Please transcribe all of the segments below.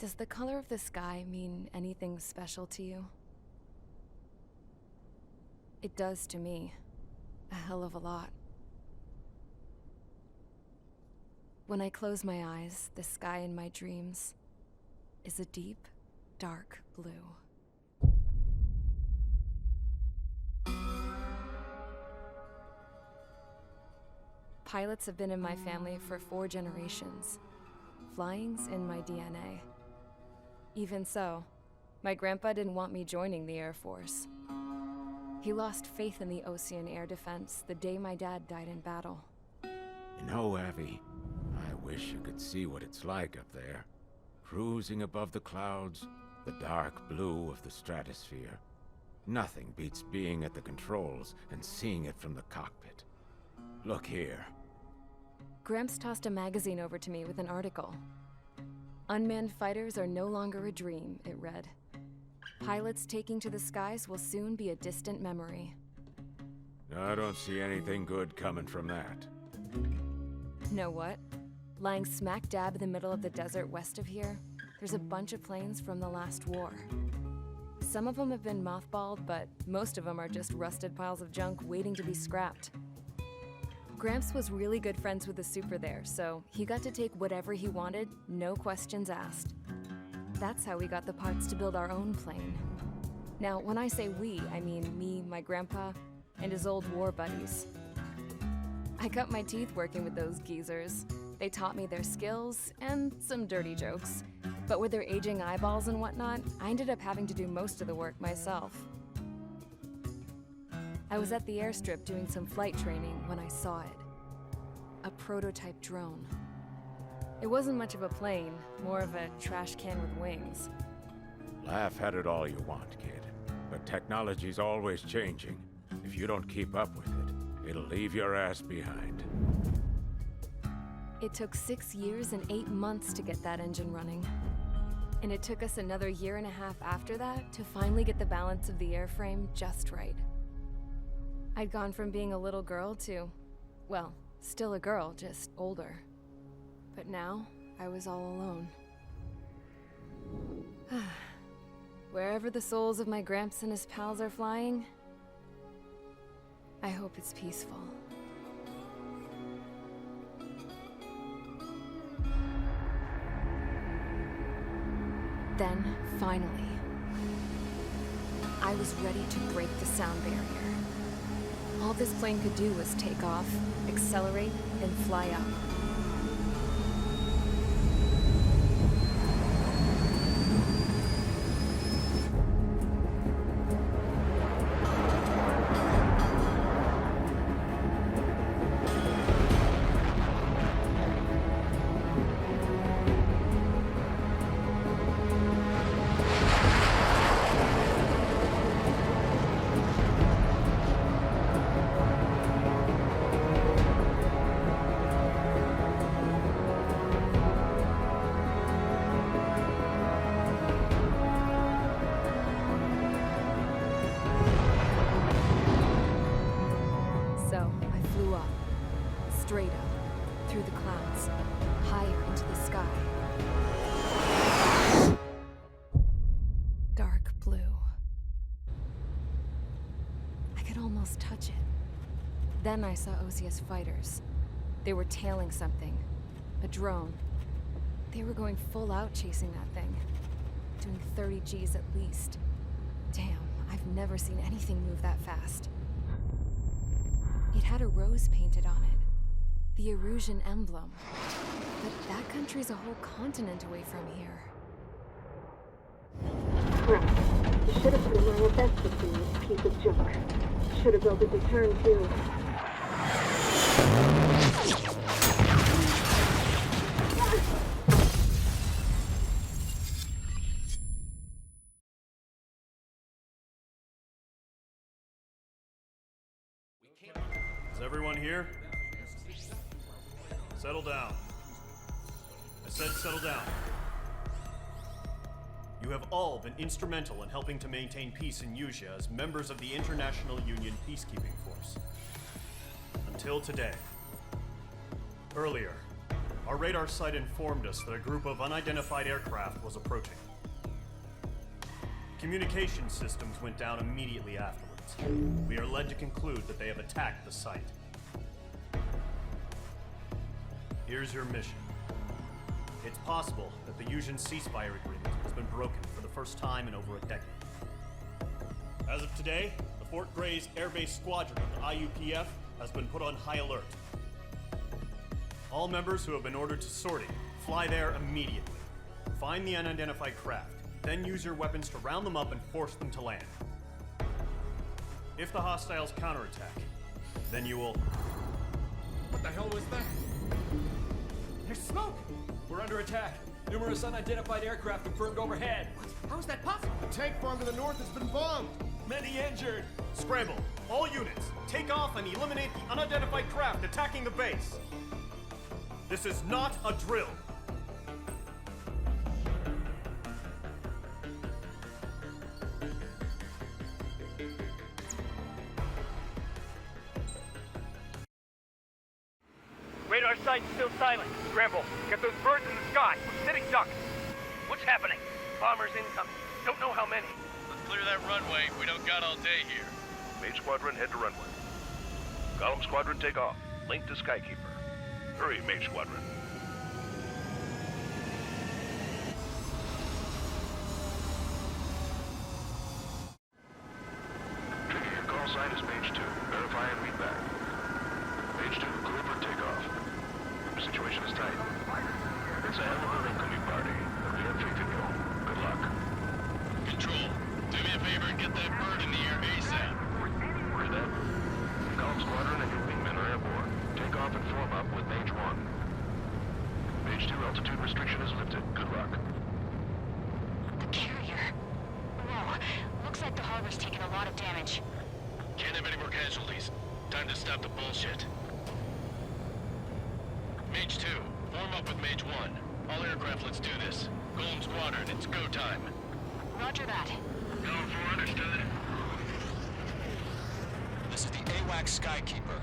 Does the color of the sky mean anything special to you? It does to me. A hell of a lot. When I close my eyes, the sky in my dreams is a deep, dark blue. Pilots have been in my family for 4 generations. Flying's in my DNA. Even so, my grandpa didn't want me joining the Air Force. He lost faith in the Ocean Air Defense the day my dad died in battle. You know, Abby, I wish you could see what it's like up there. Cruising above the clouds, the dark blue of the stratosphere. Nothing beats being at the controls and seeing it from the cockpit. Look here. Gramps tossed a magazine over to me with an article. Unmanned fighters are no longer a dream, it read. Pilots taking to the skies will soon be a distant memory. I don't see anything good coming from that. Know what? Lying smack dab in the middle of the desert west of here, there's a bunch of planes from the last war. Some of them have been mothballed, but most of them are just rusted piles of junk waiting to be scrapped. Gramps was really good friends with the super there, so he got to take whatever he wanted, no questions asked. That's how we got the parts to build our own plane. Now, when I say we, I mean me, my grandpa, and his old war buddies. I cut my teeth working with those geezers. They taught me their skills and some dirty jokes. But with their aging eyeballs and whatnot, I ended up having to do most of the work myself. I was at the airstrip doing some flight training when I saw it. A prototype drone. It wasn't much of a plane, more of a trash can with wings. Laugh at it all you want, kid. But technology's always changing. If you don't keep up with it, it'll leave your ass behind. It took 6 years and 8 months to get that engine running. And it took us another 1.5 years after that to finally get the balance of the airframe just right. I'd gone from being a little girl to, well, still a girl, just older. But now, I was all alone. Wherever the souls of my Gramps and his pals are flying, I hope it's peaceful. Then, finally, I was ready to break the sound barrier. All this plane could do was take off, accelerate, and fly up. Straight up, through the clouds, higher into the sky. Dark blue. I could almost touch it. Then I saw OCS fighters. They were tailing something. A drone. They were going full out chasing that thing. Doing 30 Gs at least. Damn, I've never seen anything move that fast. It had a rose painted on it. The Erusian emblem. But that country's a whole continent away from here. Right. You should have put in my investment in this piece of junk. Should have built a return too. Is everyone here? Settle down. I said settle down. You have all been instrumental in helping to maintain peace in Usha as members of the International Union Peacekeeping Force. Until today. Earlier, our our radar site informed us that a group of unidentified aircraft was approaching. Communication systems went down immediately afterwards. We are led to conclude that they have attacked the site. Here's your mission. It's possible that the Yuuzhan ceasefire agreement has been broken for the first time in over a decade. As of today, the Fort Grays Air Base Squadron of the IUPF has been put on high alert. All members who have been ordered to sortie, fly there immediately. Find the unidentified craft, then use your weapons to round them up and force them to land. If the hostiles counterattack, then you will... What the hell was that? There's smoke! We're under attack. Numerous unidentified aircraft confirmed overhead. What? How is that possible? The tank farm to the north has been bombed. Many injured. Scramble! All units, take off and eliminate the unidentified craft attacking the base! This is not a drill! Radar site's still silent. Scramble. Get those birds in the sky. We're sitting ducks. What's happening? Bombers incoming. Don't know how many. Let's clear that runway. We don't got all day here. Mage Squadron, head to runway. Column Squadron, take off. Link to Skykeeper. Hurry, Mage Squadron. Trigger, your call sign is Mage 2. Verify and read back. Mage 2, clear for takeoff. Situation is tight. It's a hell of an incoming party, but we have faith in you. Good luck. Control, do me a favor and get that bird in the air ASAP. Heard that? Column Squadron and your wingmen are airborne. Take off and form up with Mage 1. Mage 2, altitude restriction is lifted. Good luck. The carrier. Whoa. Looks like the harbor's taken a lot of damage. Can't have any more casualties. Time to stop the bullshit. Mage 2, form up with Mage 1. All aircraft, let's do this. Golem Squadron, it's go time. Roger that. Going for understood. This is the AWACS Skykeeper.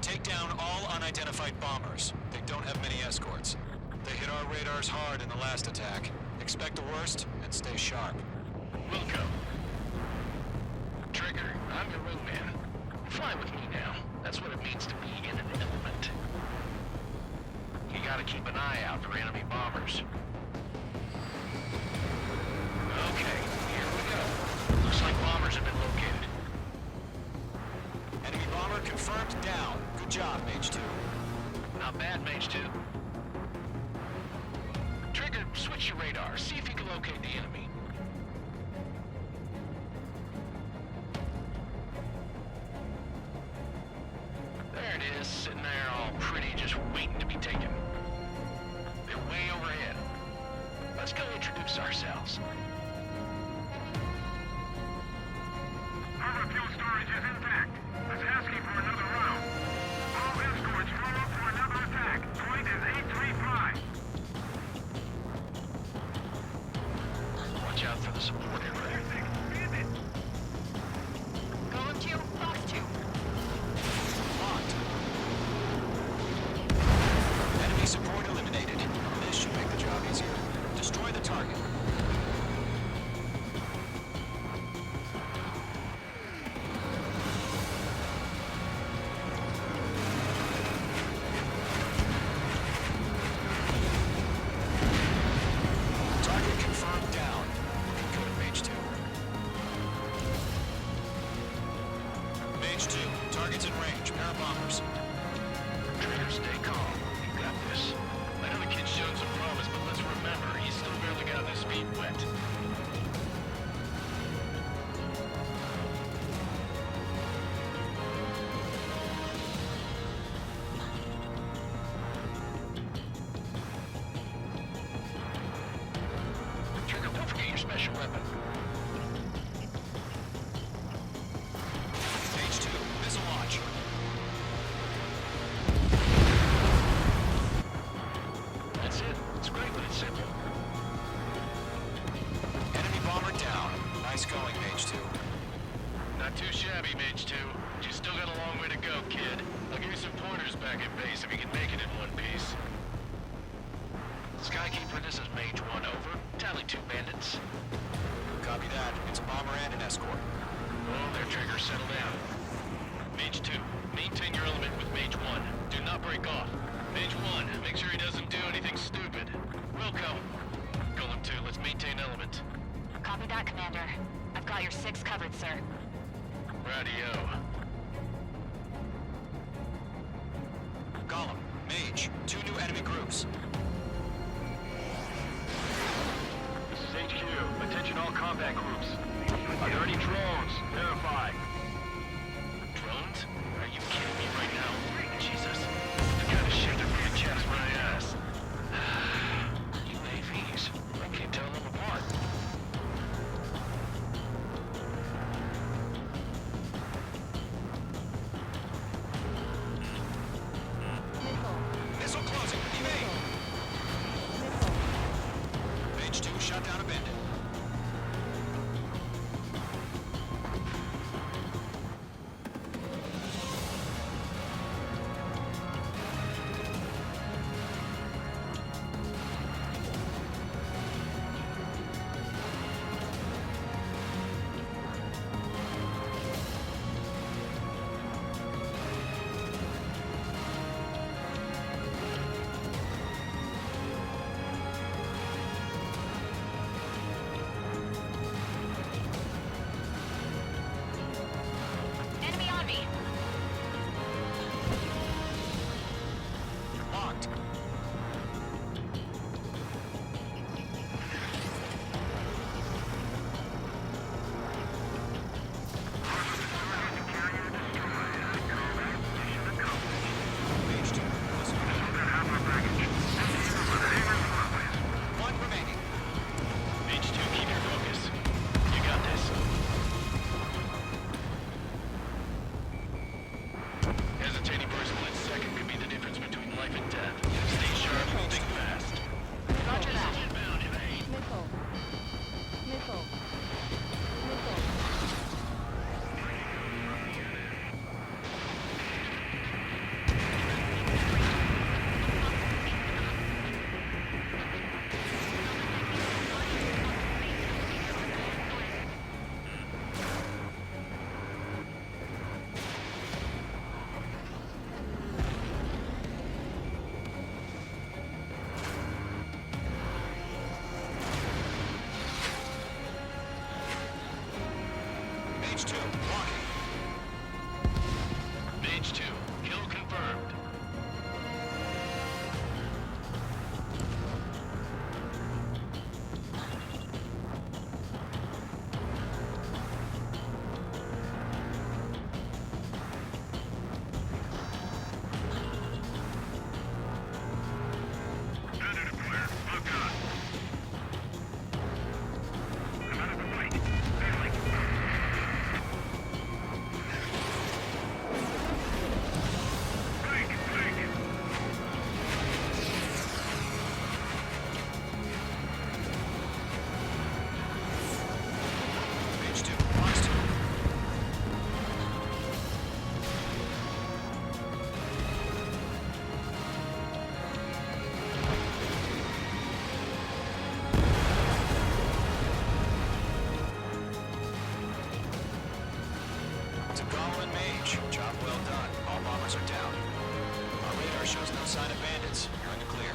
Take down all unidentified bombers. They don't have many escorts. They hit our radars hard in the last attack. Expect the worst and stay sharp. Wilco. Trigger, I'm your wingman. Fly with me now. That's what it means to be in an element. You gotta keep an eye out for enemy bombers. Okay, here we go. Looks like bombers have been located. Enemy bomber confirmed down. Good job, Mage 2. Not bad, Mage 2. Trigger, switch your radar. See if you can locate the enemy. There it is, sitting there all pretty, just waiting to be taken. They're way overhead. Let's go introduce ourselves. Our fuel storage is intact. It's asking for another round. All escorts form up for another attack. Point is 835. Watch out for the support aircraft. Golem 2, Fox 2. Locked. Enemy support eliminated. This should make the job easier. Destroy the target. Target confirmed down. Good, Mage 2. Mage 2, target's in range. Pair of bombers. Trigger, stay calm. You got this. I know the kid's shown some promise, but let's remember, he's still barely got his feet wet. Trigger, don't forget your special weapon. Mage 2, missile launch. That's it. It's great, but it's simple. Enemy bomber down. Nice going, Mage 2. Not too shabby, Mage 2. You still got a long way to go, kid. I'll give you some pointers back at base if you can make it in one piece. Skykeeper, this is Mage 1, over. Tally 2 bandits. Copy that. It's a bomber and an escort. Oh, there, Trigger, settle down. Mage 2, maintain your element with Mage 1. Do not break off. Mage 1, make sure he doesn't do anything stupid. Wilco. Golem 2, let's maintain element. Copy that, Commander. I've got your 6 covered, sir. Radio. Golem, Mage, 2 new enemy groups. This is HQ. Attention all combat groups. Are there any drones? Verify. Drones? Are you kidding me right now? Jesus. The kind of shit that really chaps my ass. UAVs. I can't tell them apart. Missile closing. Evade. Mage 2 shot down a bandit. Enemy on me! Locked. Mage 2, listen. One remaining. Mage 2, keep your focus. You got this. Hesitating for a split second could be the difference between life and death. Stay sharp, think fast. Roger that. Inbound, evade. Missile. Missile. Missile. Mage 2, walking. Mage 2, kill confirmed. Mage 2, box 2. To Golem and Mage, job well done. All bombers are down. Our radar shows no sign of bandits. You're in the clear.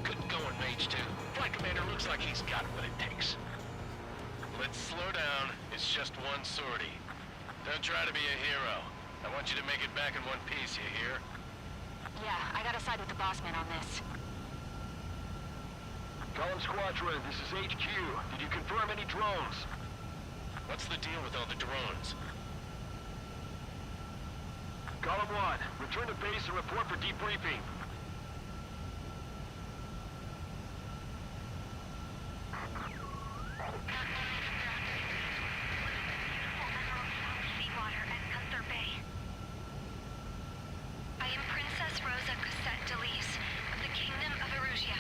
Good going, Mage 2. Flight Commander looks like he's got what it takes. Let's slow down. It's just one sortie. Don't try to be a hero. I want you to make it back in one piece, you hear? Yeah, I gotta side with the boss man on this. Column Squadron, this is HQ. Did you confirm any drones? What's the deal with all the drones? Column 1, return to base and report for debriefing. Seawater at Gunther Bay. I am Princess Rosa Cosette Delise of the Kingdom of Erusia.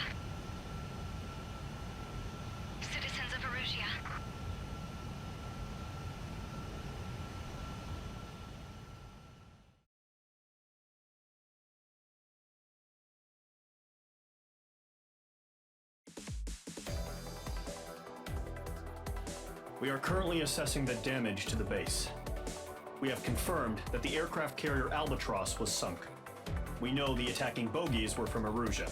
Citizens of Erusia. We are currently assessing the damage to the base. We have confirmed that the aircraft carrier Albatross was sunk. We know the attacking bogies were from Erusia.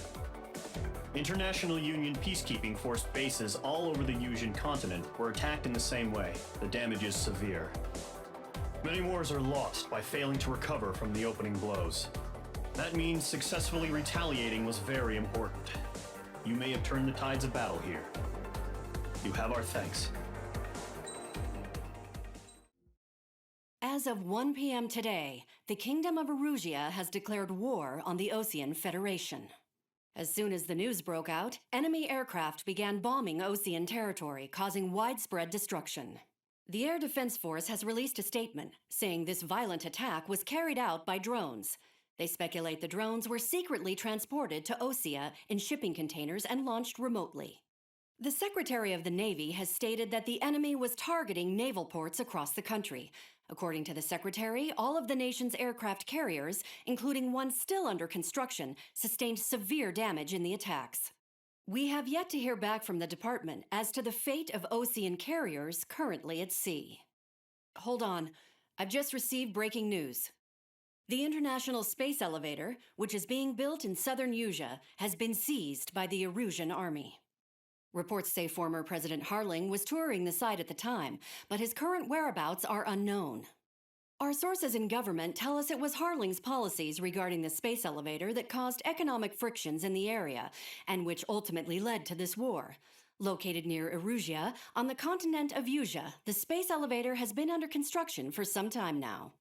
International Union peacekeeping force bases all over the Yusian continent were attacked in the same way. The damage is severe. Many wars are lost by failing to recover from the opening blows. That means successfully retaliating was very important. You may have turned the tides of battle here. You have our thanks. As of 1 p.m. today, the Kingdom of Erusia has declared war on the Osean Federation. As soon as the news broke out, enemy aircraft began bombing Osean territory, causing widespread destruction. The Air Defense Force has released a statement saying this violent attack was carried out by drones. They speculate the drones were secretly transported to Osea in shipping containers and launched remotely. The Secretary of the Navy has stated that the enemy was targeting naval ports across the country. According to the Secretary, all of the nation's aircraft carriers, including one still under construction, sustained severe damage in the attacks. We have yet to hear back from the department as to the fate of Osean carriers currently at sea. Hold on, I've just received breaking news. The International Space Elevator, which is being built in southern Yusia, has been seized by the Erusian army. Reports say former President Harling was touring the site at the time, but his current whereabouts are unknown. Our sources in government tell us it was Harling's policies regarding the space elevator that caused economic frictions in the area, and which ultimately led to this war. Located near Erusia, on the continent of Yusia, the space elevator has been under construction for some time now.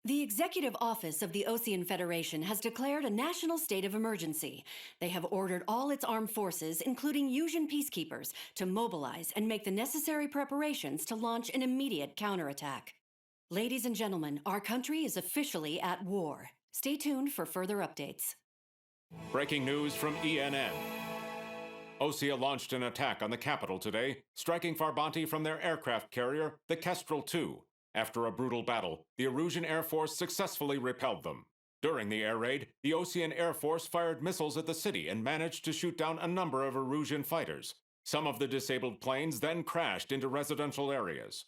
The Executive Office of the Osean Federation has declared a national state of emergency. They have ordered all its armed forces, including Yusian peacekeepers, to mobilize and make the necessary preparations to launch an immediate counterattack. Ladies and gentlemen, our country is officially at war. Stay tuned for further updates. Breaking news from ENN. Osea launched an attack on the capital today, striking Farbanti from their aircraft carrier, the Kestrel II. After a brutal battle, the Erusian Air Force successfully repelled them. During the air raid, the Osean Air Force fired missiles at the city and managed to shoot down a number of Erusian fighters. Some of the disabled planes then crashed into residential areas.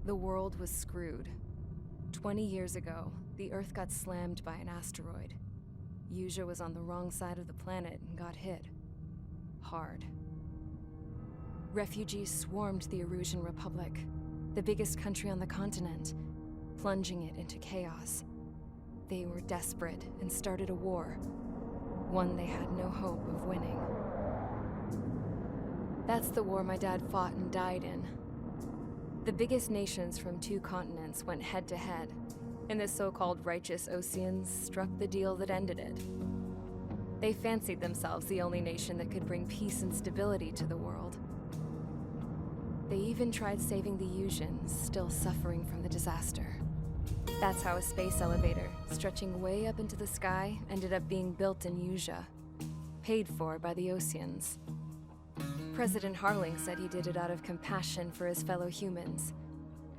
The world was screwed. 20 years ago, the Earth got slammed by an asteroid. Yusia was on the wrong side of the planet and got hit. Hard. Refugees swarmed the Erusian Republic, the biggest country on the continent, plunging it into chaos. They were desperate and started a war, one they had no hope of winning. That's the war my dad fought and died in. The biggest nations from 2 continents went head-to-head, and the so-called righteous Oseans struck the deal that ended it. They fancied themselves the only nation that could bring peace and stability to the world. They even tried saving the Yusians, still suffering from the disaster. That's how a space elevator, stretching way up into the sky, ended up being built in Yusia, paid for by the Oseans. President Harling said he did it out of compassion for his fellow humans.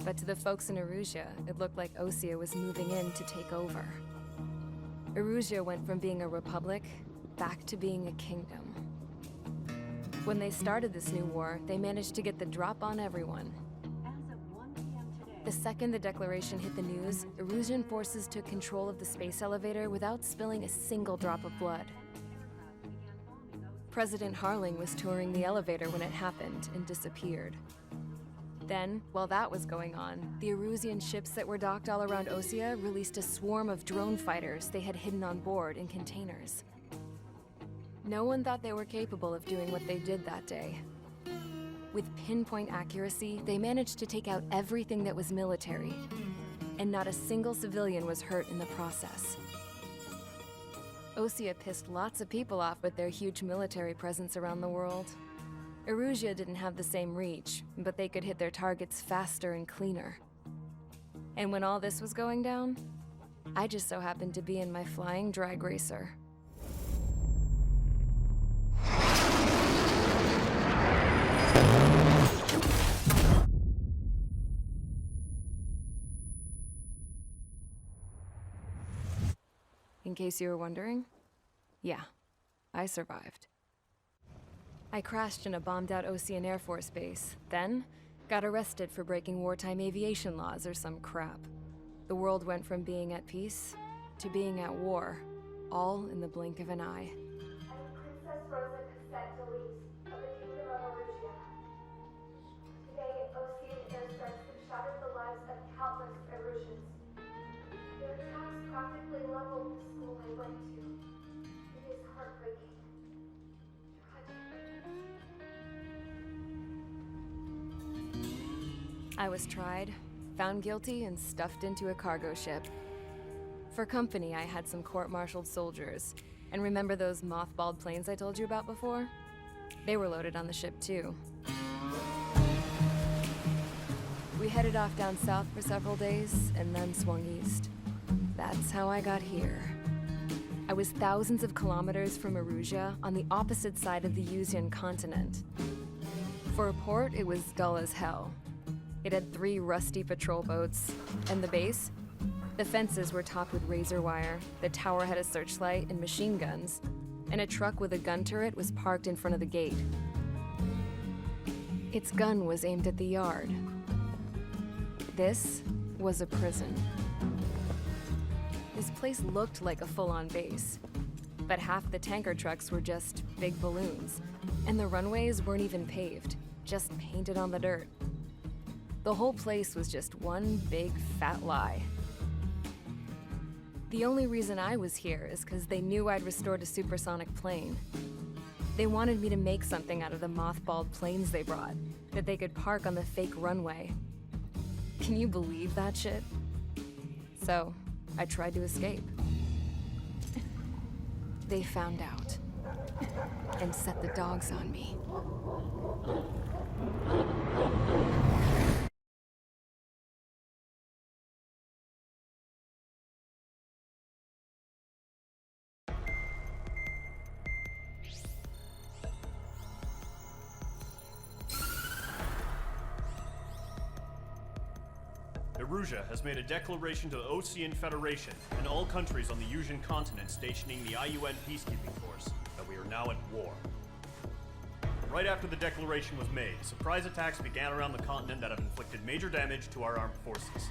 But to the folks in Erusia, it looked like Osea was moving in to take over. Erusia went from being a republic back to being a kingdom. When they started this new war, they managed to get the drop on everyone. The second the declaration hit the news, Erusian forces took control of the space elevator without spilling a single drop of blood. President Harling was touring the elevator when it happened and disappeared. Then, while that was going on, the Erusian ships that were docked all around Osea released a swarm of drone fighters they had hidden on board in containers. No one thought they were capable of doing what they did that day. With pinpoint accuracy, they managed to take out everything that was military, and not a single civilian was hurt in the process. Osea pissed lots of people off with their huge military presence around the world. Erusia didn't have the same reach, but they could hit their targets faster and cleaner. And when all this was going down, I just so happened to be in my flying drag racer. In case you were wondering, yeah, I survived. I crashed in a bombed-out Ocean Air Force base, then got arrested for breaking wartime aviation laws or some crap. The world went from being at peace to being at war, all in the blink of an eye. I'm Princess Rosa Cassette-Delise of the Kingdom of Erusia. Today, Ocean airstrikes have shattered the lives of countless Erusians. Their attacks practically leveled the school I went to. It is heartbreaking. I was tried, found guilty, and stuffed into a cargo ship. For company, I had some court-martialed soldiers. And remember those mothballed planes I told you about before? They were loaded on the ship, too. We headed off down south for several days, and then swung east. That's how I got here. I was thousands of kilometers from Erusia, on the opposite side of the Usian continent. For a port, it was dull as hell. It had 3 rusty patrol boats, and the base? The fences were topped with razor wire, the tower had a searchlight and machine guns, and a truck with a gun turret was parked in front of the gate. Its gun was aimed at the yard. This was a prison. This place looked like a full-on base, but half the tanker trucks were just big balloons, and the runways weren't even paved, just painted on the dirt. The whole place was just one big fat lie. The only reason I was here is because they knew I'd restored a supersonic plane. They wanted me to make something out of the mothballed planes they brought, that they could park on the fake runway. Can you believe that shit? So, I tried to escape. They found out, and set the dogs on me. Erusia has made a declaration to the Ocean Federation and all countries on the Usian continent stationing the IUN peacekeeping force that we are now at war. Right after the declaration was made, surprise attacks began around the continent that have inflicted major damage to our armed forces.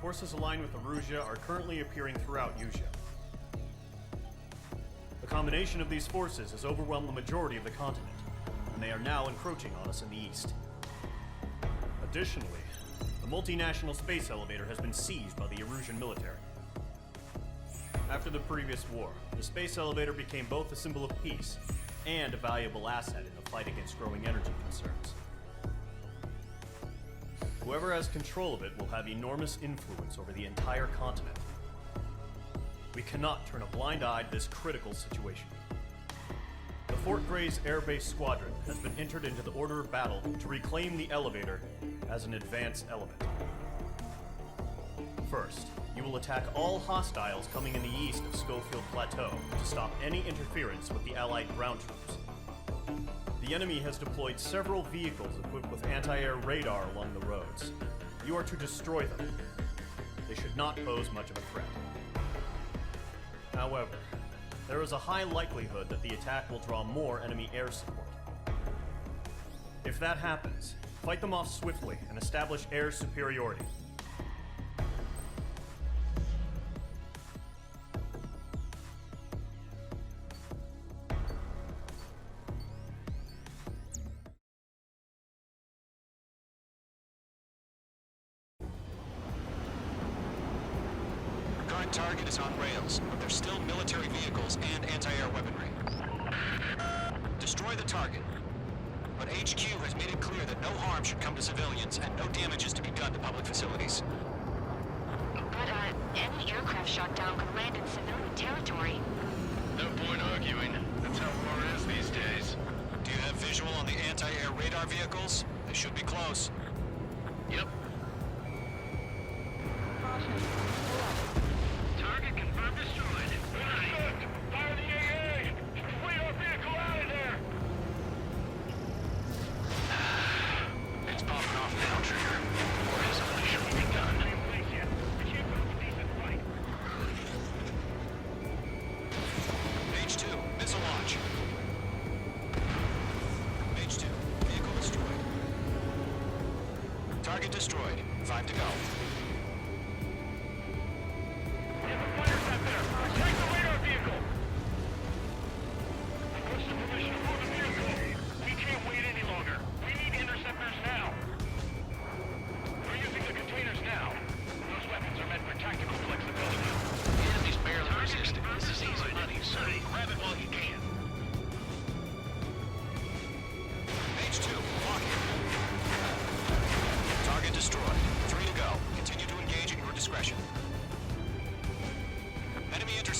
Forces aligned with Erusia are currently appearing throughout Usia. The combination of these forces has overwhelmed the majority of the continent, and they are now encroaching on us in the east. Additionally, the multinational space elevator has been seized by the Erusian military. After the previous war, the space elevator became both a symbol of peace and a valuable asset in the fight against growing energy concerns. Whoever has control of it will have enormous influence over the entire continent. We cannot turn a blind eye to this critical situation. The Fort Gray's Air Base Squadron has been entered into the order of battle to reclaim the elevator as an advance element. First, you will attack all hostiles coming in the east of Schofield Plateau to stop any interference with the Allied ground troops. The enemy has deployed several vehicles equipped with anti-air radar along the roads. You are to destroy them. They should not pose much of a threat. However, there is a high likelihood that the attack will draw more enemy air support. If that happens, fight them off swiftly and establish air superiority. Current target is on rails, but there's still military vehicles and anti-air weaponry. Destroy the target. But HQ has made it clear that no harm should come to civilians and no damage is to be done to public facilities. But, any aircraft shot down could land in civilian territory. No point arguing. That's how war is these days. Do you have visual on the anti-air radar vehicles? They should be close. Yep. Target confirmed destroyed. Fire the AA! Flee our vehicle out of there! It's popping off now, Trigger. War has officially begun.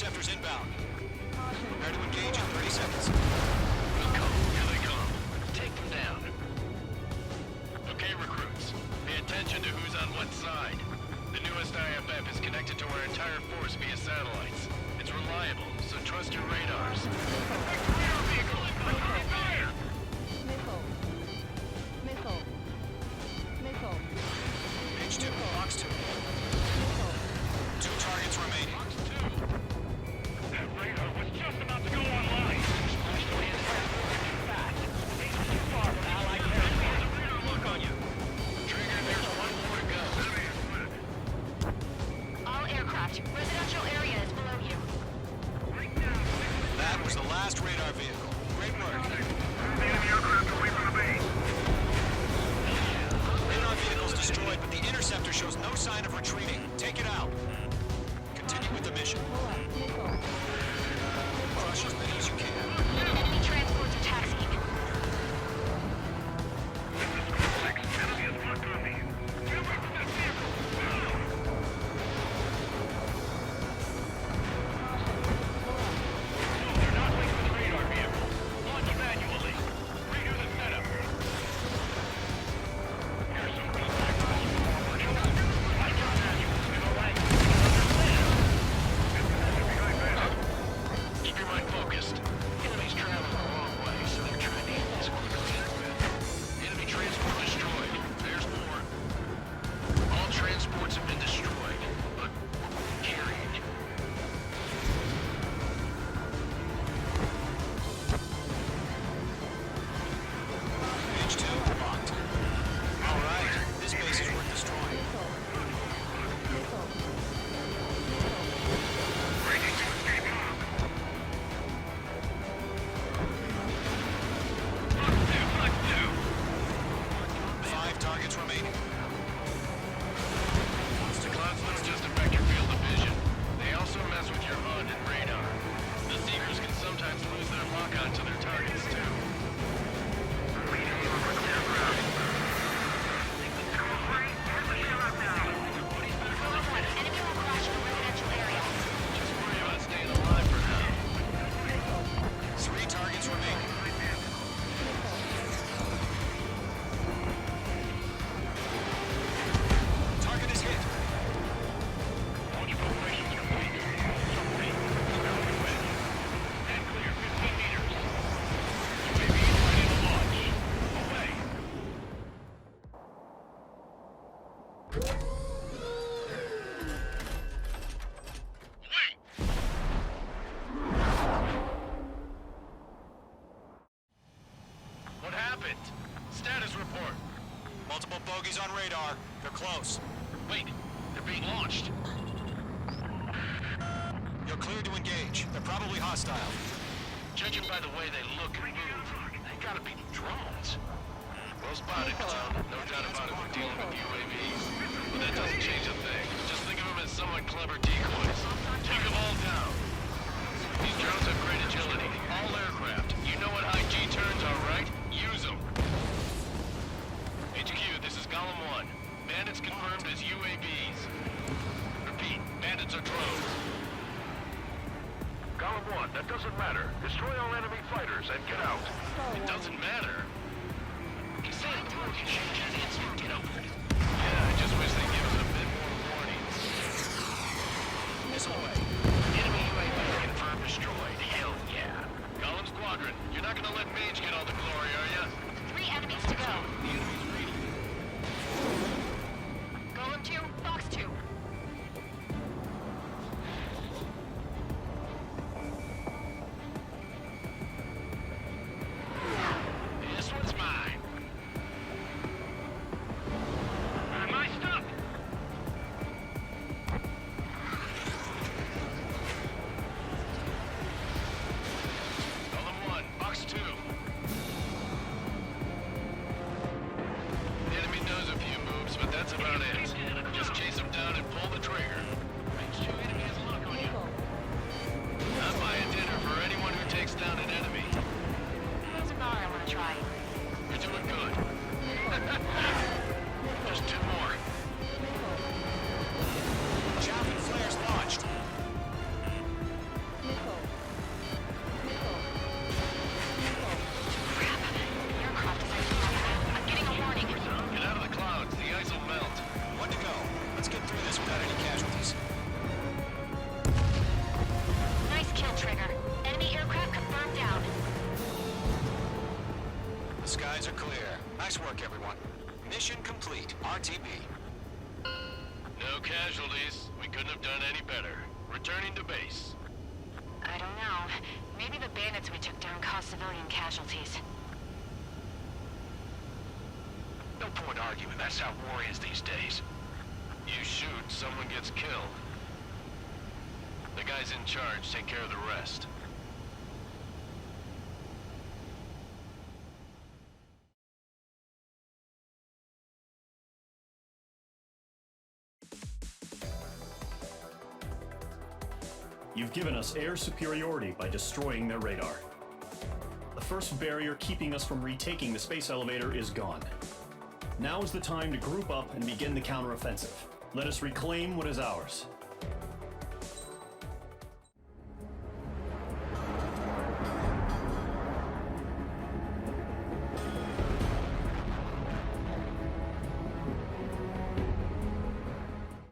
interceptors inbound. Prepare to engage in 30 seconds. Here they come. Take them down. Okay, recruits. Pay attention to who's on what side. The newest IFF is connected to our entire force via satellites. It's reliable, so trust your radars. Missile. Page 2, box 2. 2 targets remaining. That radar was just about to go online. Fast. He's too far from Allied territory. Look on you. Trigger, there's one more to go. All aircraft, residential area is below you. That was the last radar vehicle. Great work. Enemy aircraft away from the base. Radar vehicle's destroyed, but the interceptor shows no sign of retreating. Take it out. Continue with the mission. Crush as many as you can. Enemy transports are taxiing. Enemy is locked on me. Get away from that vehicle. They're not linked with radar vehicle. Launch manually. Redo the setup. Here's some feedback. Like your manual. Am I right? Keep your mind focused. Enemy's traveling the wrong way, so they're trying to hit this quickly. Enemy transport destroyed. There's more. All transports have been destroyed, but carried. Page 2, locked. All right, this base is worth destroying. Breaking to escape hub. Let's do. 5 targets remaining. The clouds don't just affect your field of vision. They also mess with your HUD and radar. The Seekers can sometimes lose their lock-on to their targets, too. Enemy will crash in the residential area. Just worry about staying alive for now. 3 targets remaining. Target is hit. Launch preparations complete. Submarine. Development ready. Stand clear 15 meters. UAV ready to launch. Away. Wait! What happened? Status report. Multiple bogies on radar. They're close. Wait, they're being launched. You're cleared to engage. They're probably hostile. Judging by the way they look and move, they gotta be drones. Well spotted, Clown. No doubt about it, we're dealing with UAVs. But that doesn't change a thing. Just think of them as somewhat clever decoys. Take them all down. These drones have great agility. All aircraft. You know what high G turns are, right? Use them. HQ, this is Golem 1. Bandits confirmed as UAVs. Repeat, bandits are drones. Column 1, that doesn't matter. Destroy all enemy fighters and get out. It doesn't matter. Say it to us, you should get over it. Yeah, I just wish they'd give us a bit more warning. Missile away. Enemy UAV confirmed destroyed. Hell yeah. Golem Squadron, you're not gonna let Mage get all the glory, are ya? 3 enemies to go. The enemy's reading. Golem 2, box 2. This one's mine. Am I stuck? Mission complete. RTB. No casualties. We couldn't have done any better. Returning to base. I don't know. Maybe the bandits we took down caused civilian casualties. No point arguing. That's how war is these days. You shoot, someone gets killed. The guys in charge take care of the rest. You've given us air superiority by destroying their radar. The first barrier keeping us from retaking the space elevator is gone. Now is the time to group up and begin the counteroffensive. Let us reclaim what is ours.